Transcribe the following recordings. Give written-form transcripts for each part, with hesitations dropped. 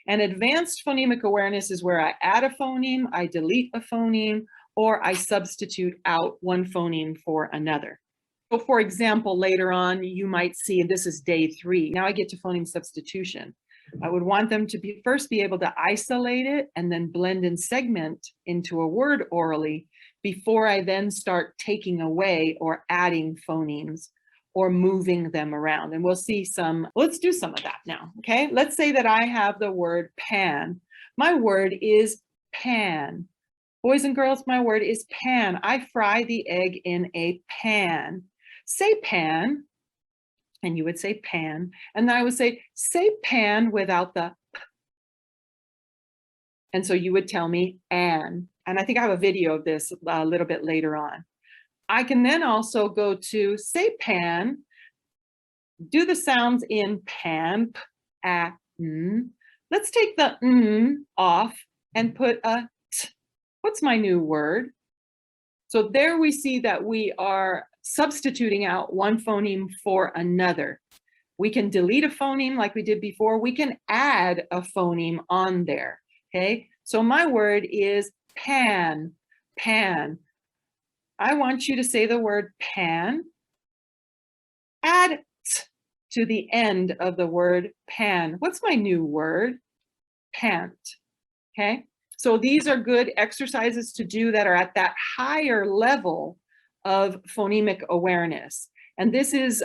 And advanced phonemic awareness is where I add a phoneme, I delete a phoneme, or I substitute out one phoneme for another. So for example, later on, you might see, and this is day 3, now I get to phoneme substitution. I would want them to first be able to isolate it and then blend and segment into a word orally before I then start taking away or adding phonemes or moving them around. And we'll see some, let's do some of that now, okay? Let's say that I have the word pan. My word is pan. Boys and girls, my word is pan. I fry the egg in a pan. Say pan, and you would say pan, and then I would say pan without the p. And so you would tell me and I think I have a video of this a little bit later on. I can then also go to say pan, do the sounds in pan, p, a, n. Let's take the n off and put a t. What's my new word? So there we see that we are substituting out one phoneme for another. We can delete a phoneme like we did before. We can add a phoneme on there, okay? So my word is pan, pan. I want you to say the word pan. Add t to the end of the word pan. What's my new word? Pant, okay? So these are good exercises to do that are at that higher level of phonemic awareness. And this is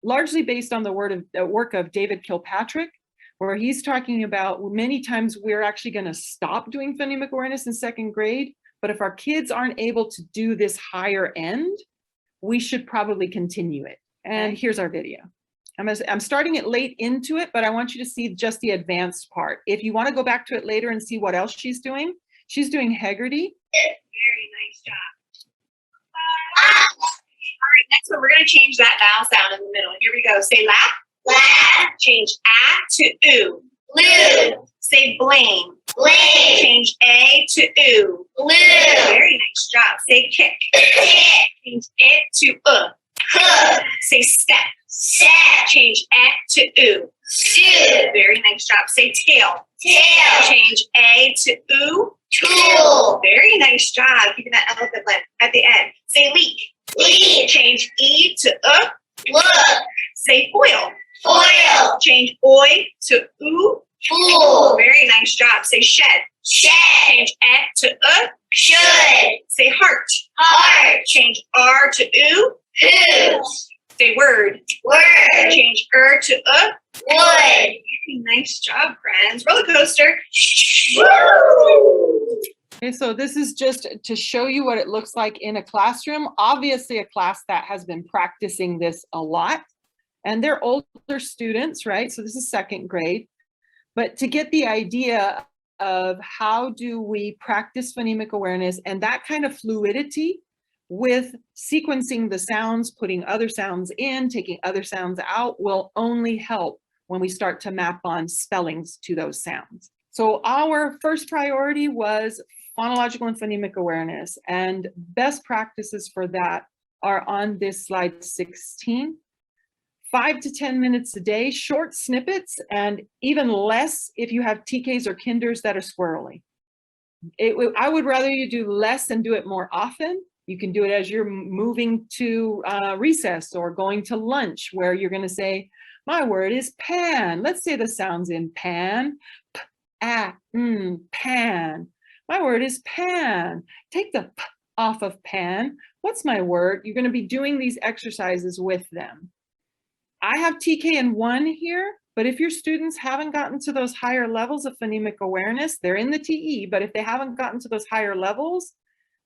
largely based on the work of David Kilpatrick, where he's talking about many times we're actually going to stop doing phonemic awareness in 2nd grade. But if our kids aren't able to do this higher end, we should probably continue it. And here's our video. I'm starting it late into it, but I want you to see just the advanced part. If you want to go back to it later and see what else she's doing Haggerty. Very nice job. All right, next one, we're going to change that vowel sound in the middle. Here we go. Say laugh. Laugh. Change a to oo. Blue. Say blame. Blame. Change a to oo. Blue. Very nice job. Say kick. Kick. Change it to Say step. Step. Change to oo. Shoe. Very nice job. Say tail. Tail. Change a to oo. Tool. Very nice job. Keeping that elephant lip at the end. Say leak. Leak. Change e to look. Say foil. Foil. Change oi to oo. Fool. Very nice job. Say shed. Shed. Change to should. Say heart. Heart. Change r to oo. Who's. Say word. Word. Change to would. Very nice job, friends. Roller coaster. Woo! Okay, so this is just to show you what it looks like in a classroom. Obviously a class that has been practicing this a lot, and they're older students, right? So this is 2nd grade. But to get the idea of how do we practice phonemic awareness and that kind of fluidity with sequencing the sounds, putting other sounds in, taking other sounds out will only help when we start to map on spellings to those sounds. So our first priority was phonological and phonemic awareness, and best practices for that are on this slide 16. 5 to 10 minutes a day, short snippets, and even less if you have TKs or kinders that are squirrely. I would rather you do less and do it more often. You can do it as you're moving to recess or going to lunch, where you're going to say, my word is pan. Let's say the sounds in pan. P, a, n, pan. My word is pan. Take the p off of pan. What's my word? You're going to be doing these exercises with them. I have TK in 1 here, but if your students haven't gotten to those higher levels of phonemic awareness, they're in the TE, but if they haven't gotten to those higher levels,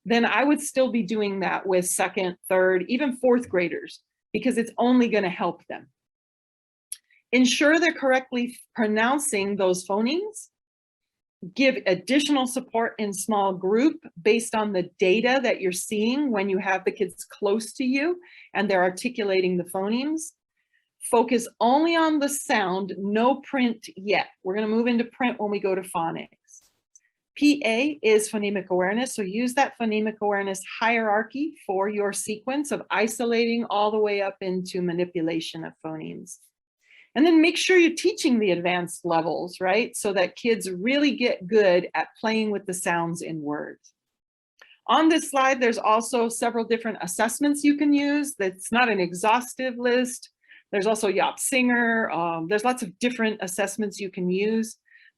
then I would still be doing that with 2nd, 3rd, even 4th graders, because it's only going to help them. Ensure they're correctly pronouncing those phonemes. Give additional support in small group based on the data that you're seeing when you have the kids close to you and they're articulating the phonemes. Focus only on the sound, no print yet. We're going to move into print when we go to phonics. PA is phonemic awareness, so use that phonemic awareness hierarchy for your sequence of isolating all the way up into manipulation of phonemes. And then make sure you're teaching the advanced levels, right? So that kids really get good at playing with the sounds in words. On this slide, there's also several different assessments you can use. That's not an exhaustive list. There's also Yop Singer. There's lots of different assessments you can use,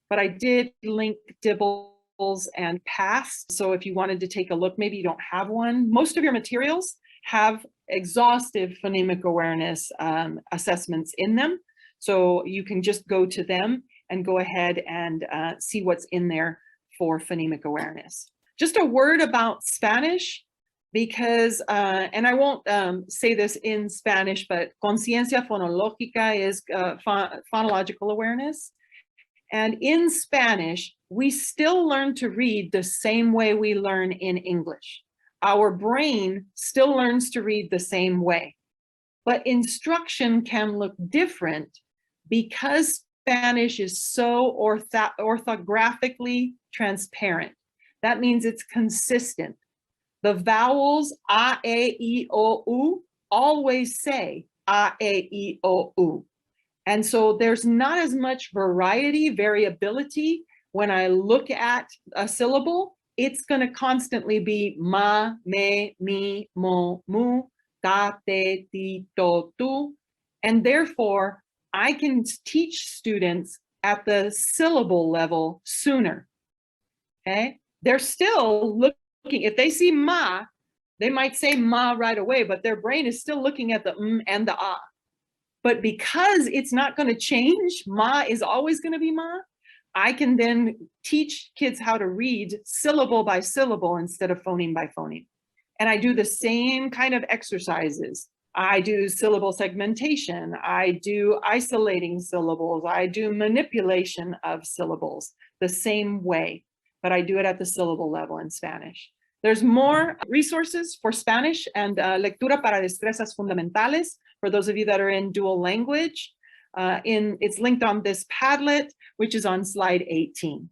but I did link Dibbles and PASS. So if you wanted to take a look, maybe you don't have one. Most of your materials have exhaustive phonemic awareness assessments in them. So you can just go to them and go ahead and see what's in there for phonemic awareness. Just a word about Spanish, because, and I won't say this in Spanish, but conciencia fonológica is phonological awareness. And in Spanish, we still learn to read the same way we learn in English. Our brain still learns to read the same way, but instruction can look different because Spanish is so orthographically transparent. That means it's consistent. The vowels a, e, I, o, u always say a, e, I, o, u. And so there's not as much variability. When I look at a syllable, it's going to constantly be ma, me, mi, mo, mu, ta, te, ti, to, tu. And therefore, I can teach students at the syllable level sooner. Okay? They're still looking, if they see ma, they might say ma right away, but their brain is still looking at the and the ah. But because it's not going to change, ma is always going to be ma, I can then teach kids how to read syllable by syllable instead of phoneme by phoneme. And I do the same kind of exercises. I do syllable segmentation. I do isolating syllables. I do manipulation of syllables the same way, but I do it at the syllable level in Spanish. There's more resources for Spanish and lectura para destrezas fundamentales for those of you that are in dual language. It's linked on this Padlet, which is on slide 18.